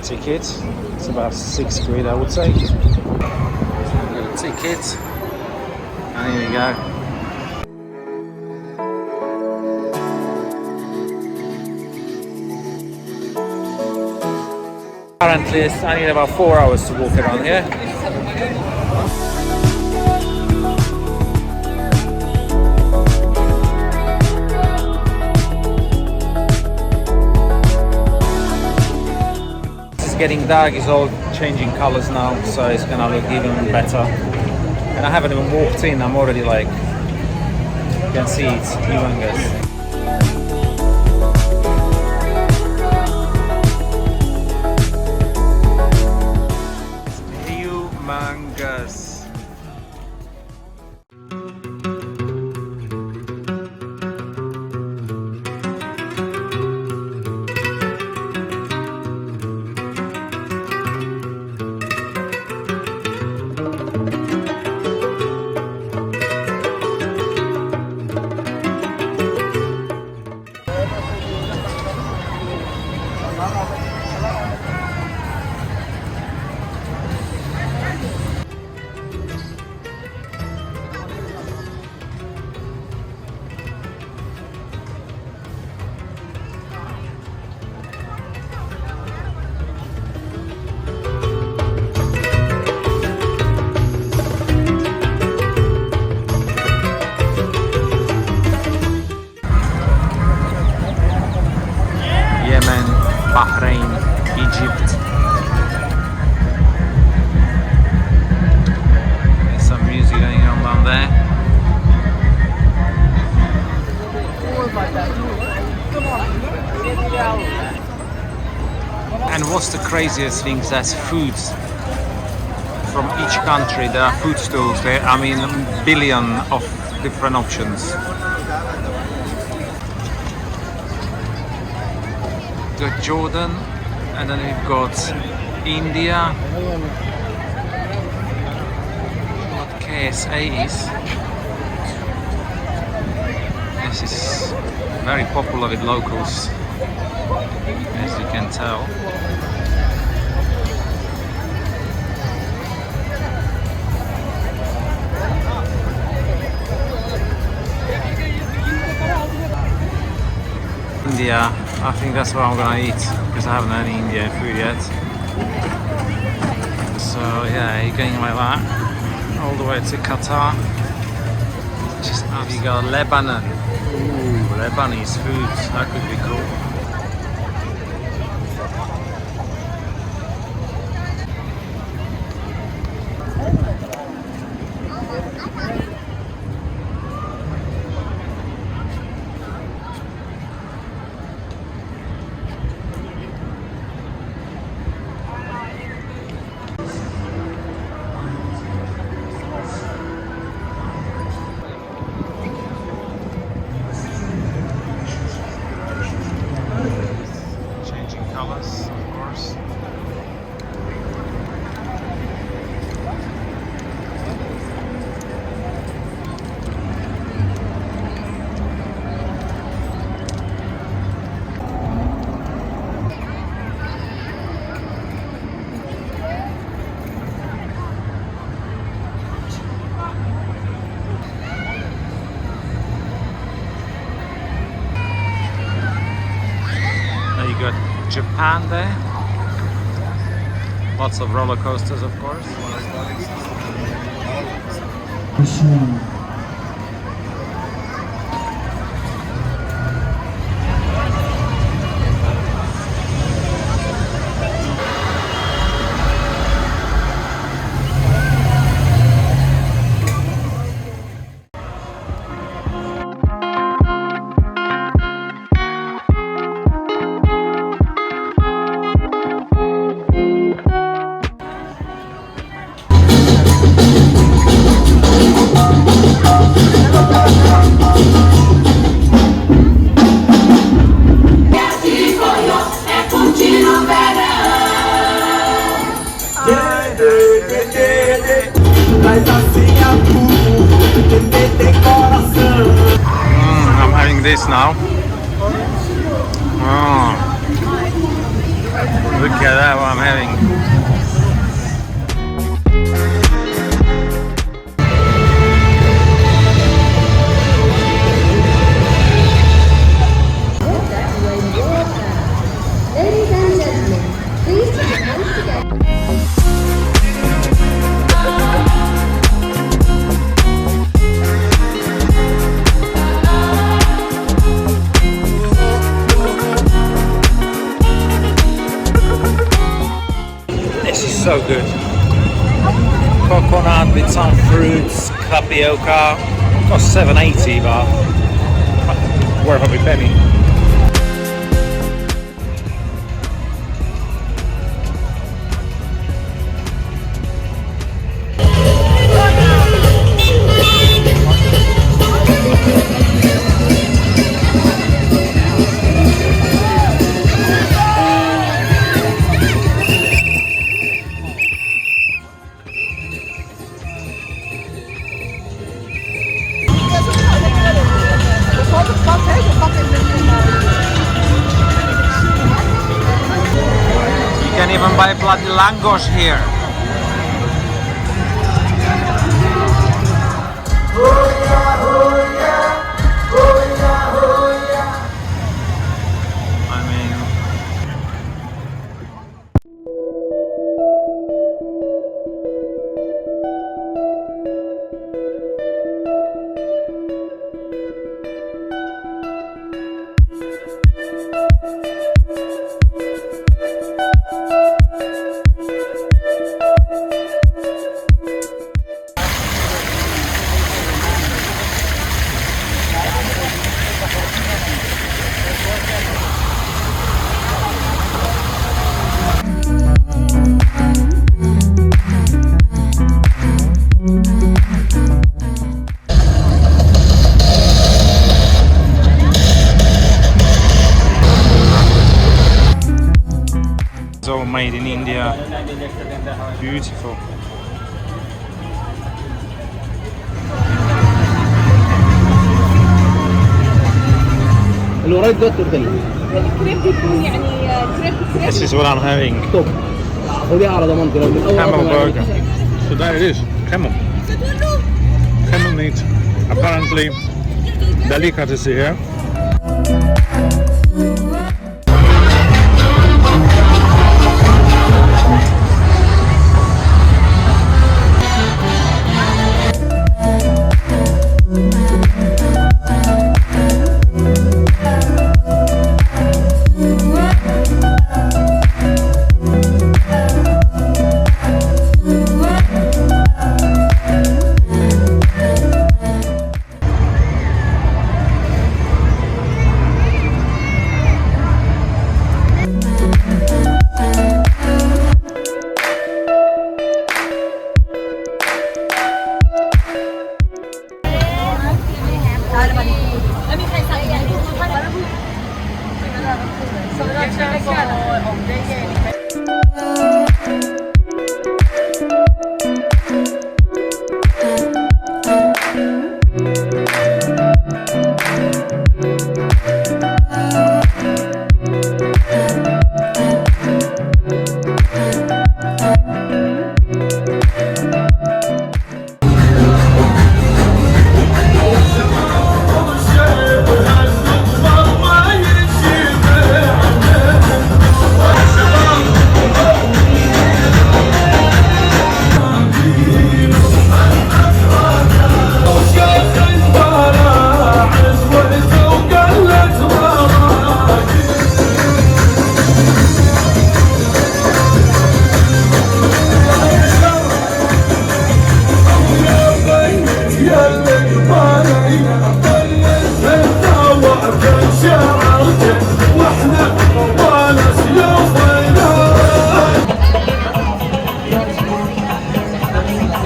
ticket. It's about £6, I would say. So we've got a ticket, and here we go. Currently, I need about 4 hours to walk around here. It's getting dark, it's all changing colors now, so it's gonna look even better. And I haven't even walked in, I'm already like, you can see it's humongous. Humongous. Bahrain, Egypt. There's some music going on down there. And what's the craziest thing is that food from each country. There are food stalls there. I mean, a billion of different options. We've got Jordan, and then we've got India. What KSA is. This is very popular with locals, as you can tell. India, I think that's what I'm gonna eat, because I haven't had any Indian food yet. So yeah, you're going like that all the way to Qatar. Just have you got Lebanon. Ooh, Lebanese food, that could be cool. Japan there. Lots of roller coasters, of course. I'm having this now. Oh. Look at that, what I'm having. Ladies and gentlemen, please put your hands together. This is so good. Coconut with some fruits, tapioca. Cost $7.80, but worth every penny. You can even buy bloody langos here. I mean, it's all made in India. Beautiful. This is what I'm having. Camel burger. So there it is. Camel. Camel meat. Apparently delicacy here.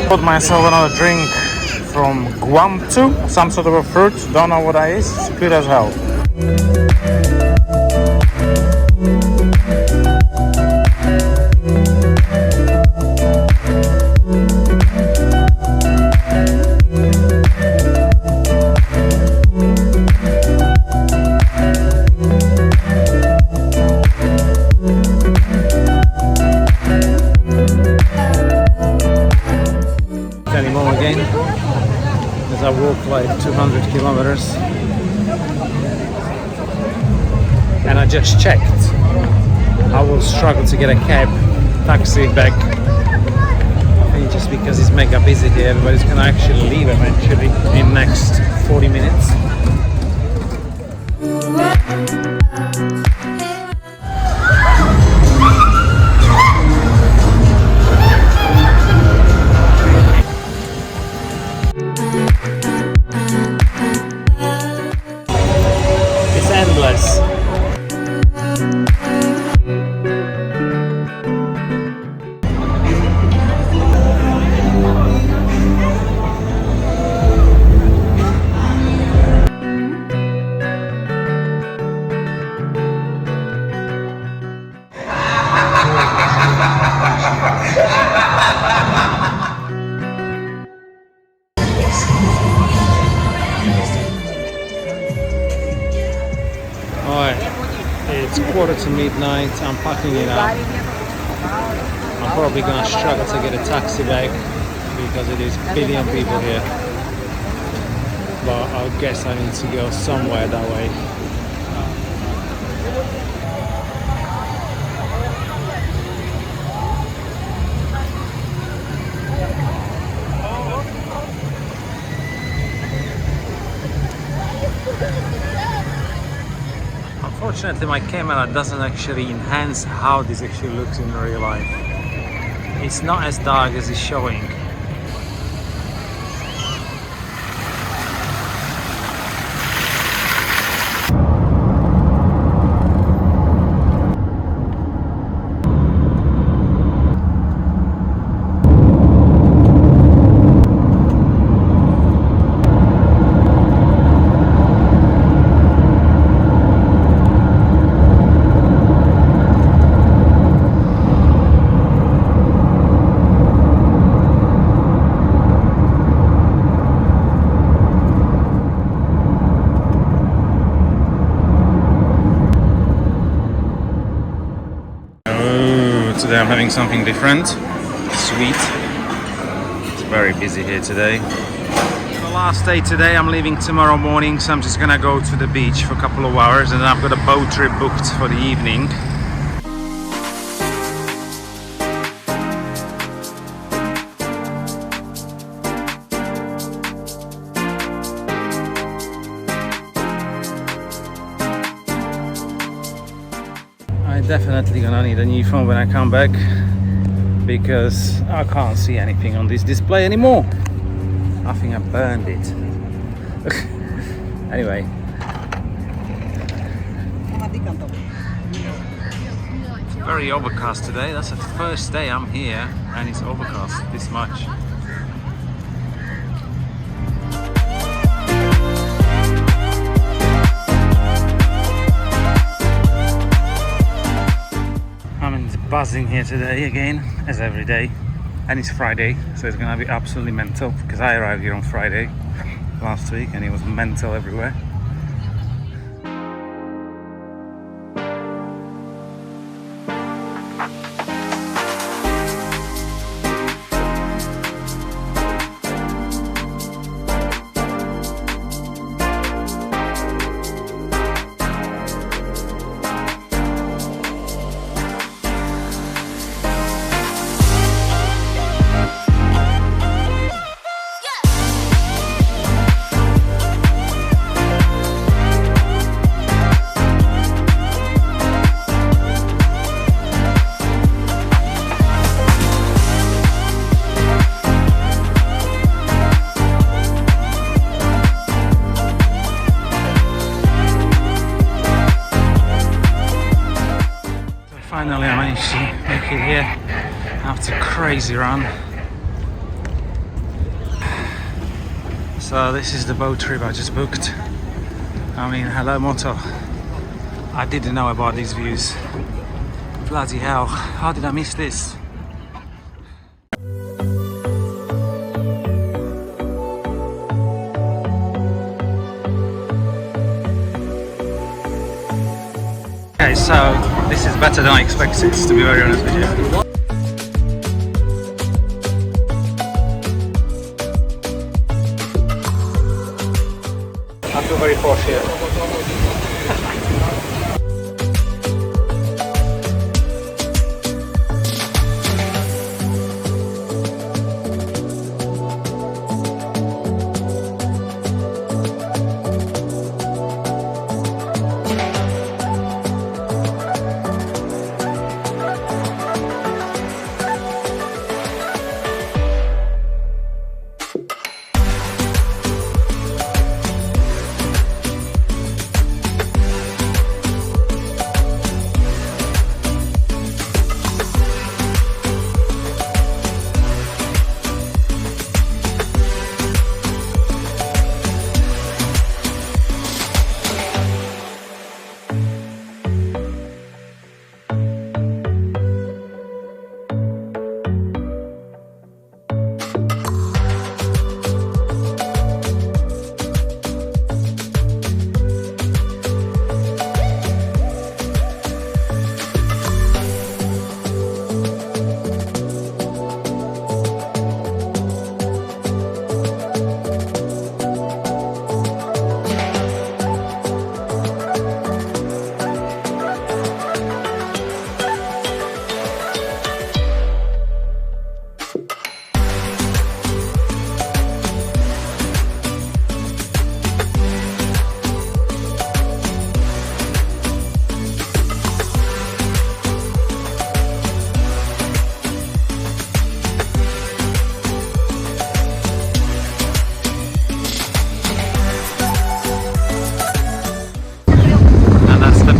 Bought myself another drink from guamtu, some sort of a fruit, don't know what that is, it's good as hell. again, as I walk like 200 kilometers. And I just checked, I will struggle to get a cab, taxi back. I think just because it's mega busy here, everybody's gonna actually leave eventually in next 40 minutes. It's endless. Alright, it's 1:45. I'm packing it up. I'm probably gonna struggle to get a taxi back because it is a billion people here. But I guess I need to go somewhere that way. Unfortunately, my camera doesn't actually enhance how this actually looks in real life. It's not as dark as it's showing. Today I'm having something different, sweet. It's very busy here today. The last day today, I'm leaving tomorrow morning, so I'm just gonna go to the beach for a couple of hours, and then I've got a boat trip booked for the evening. Definitely gonna need a new phone when I come back because I can't see anything on this display anymore. I think I burned it. Anyway. It's very overcast today. That's the first day I'm here and it's overcast this much. Buzzing here today again, as every day, and it's Friday, so it's gonna be absolutely mental because I arrived here on Friday last week and it was mental everywhere. Finally I managed to make it here after a crazy run. So this is the boat trip I just booked. I mean, hello Moto. I didn't know about these views. Bloody hell, how did I miss this? Okay, so this is better than I expected, to be very honest with you. feel very posh here.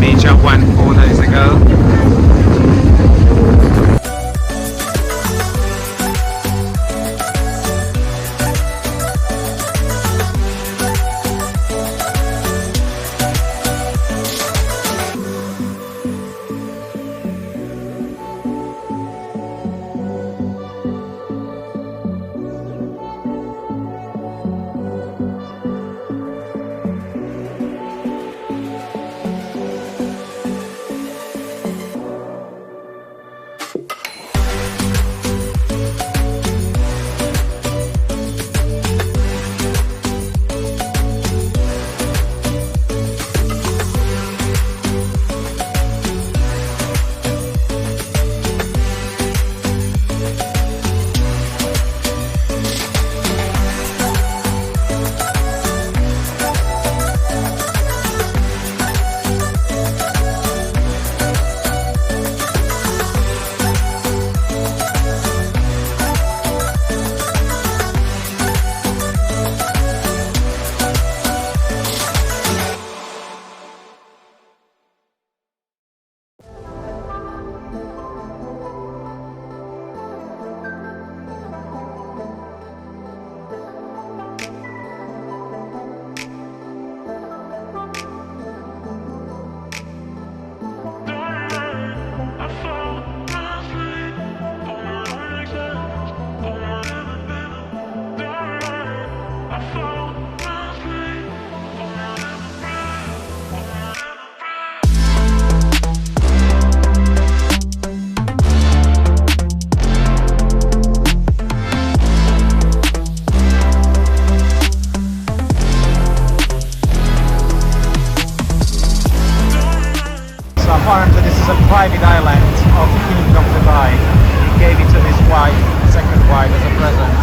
Beach I went 4 days ago. Apparently this is a private island of King of Dubai. He gave it to his wife, second wife, as a present.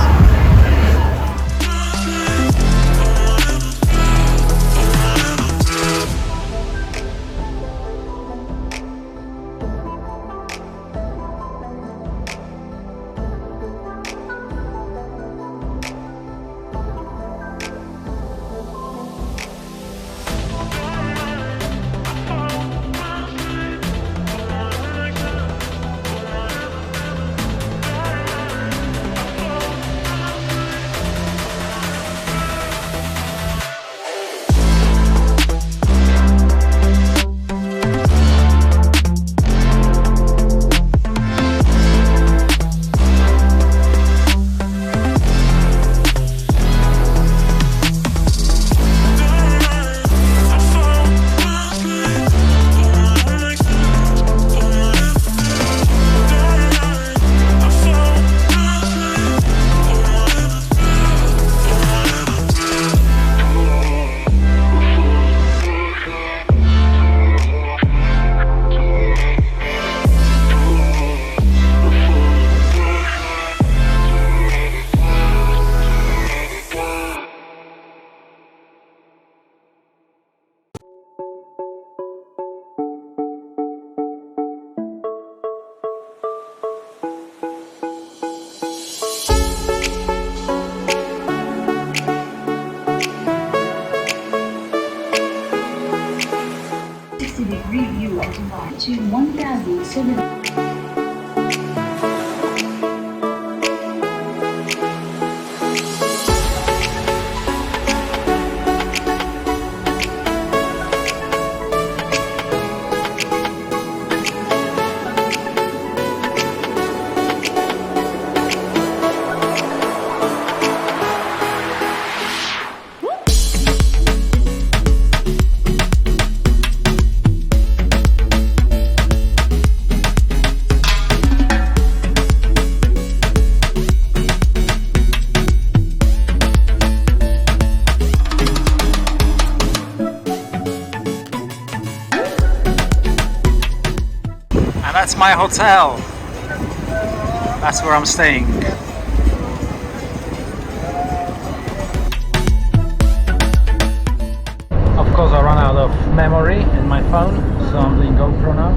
Cinema. That's my hotel. That's where I'm staying. Of course, I ran out of memory in my phone, so I'm doing GoPro now.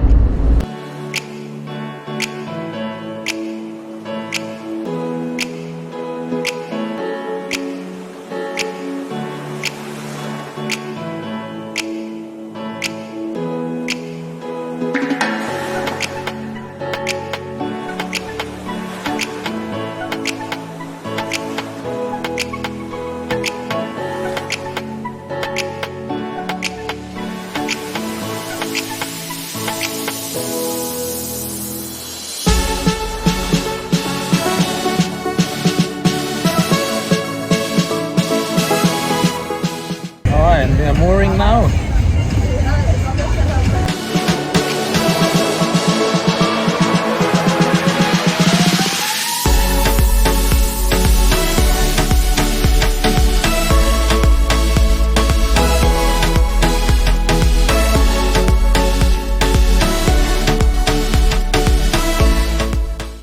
And they're mooring now.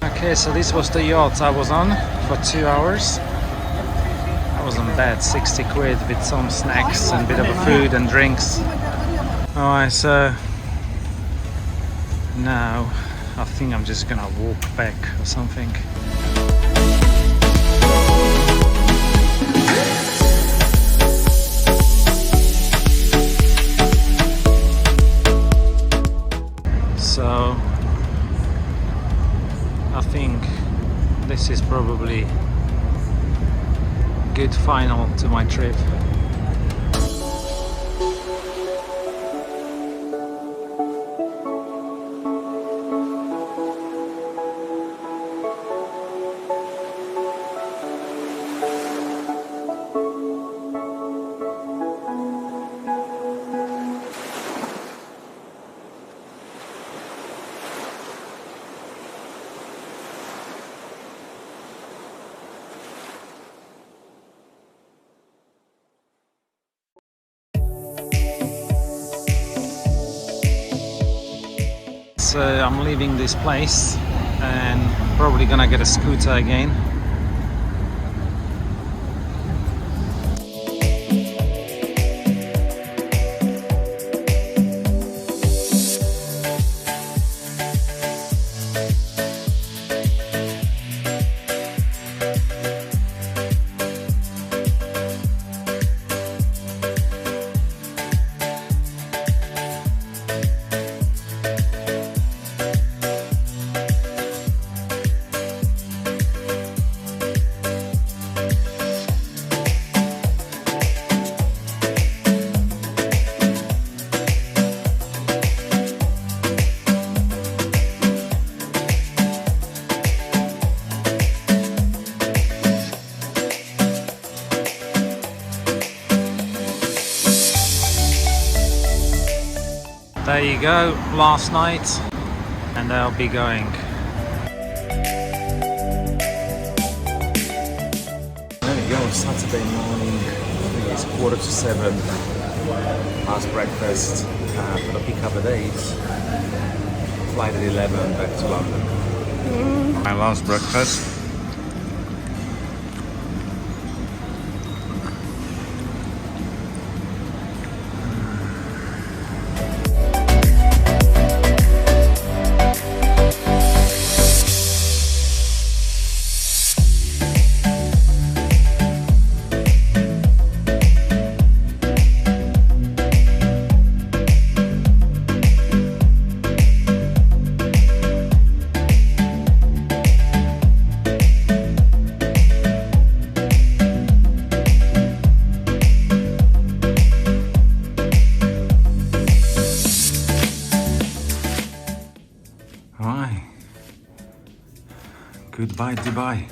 Okay, so this was the yacht I was on for 2 hours. Wasn't bad, 60 quid with some snacks and a bit of food and drinks. Alright, so now I think I'm just gonna walk back or something. So I think this is probably good final to my trip. So I'm leaving this place and probably gonna get a scooter again. There you go, last night, and I'll be going. There we go, Saturday morning, I think it's 7:15, last breakfast, for the pick up at 8, flight at 11 back to London. My last breakfast. Goodbye, Dubai.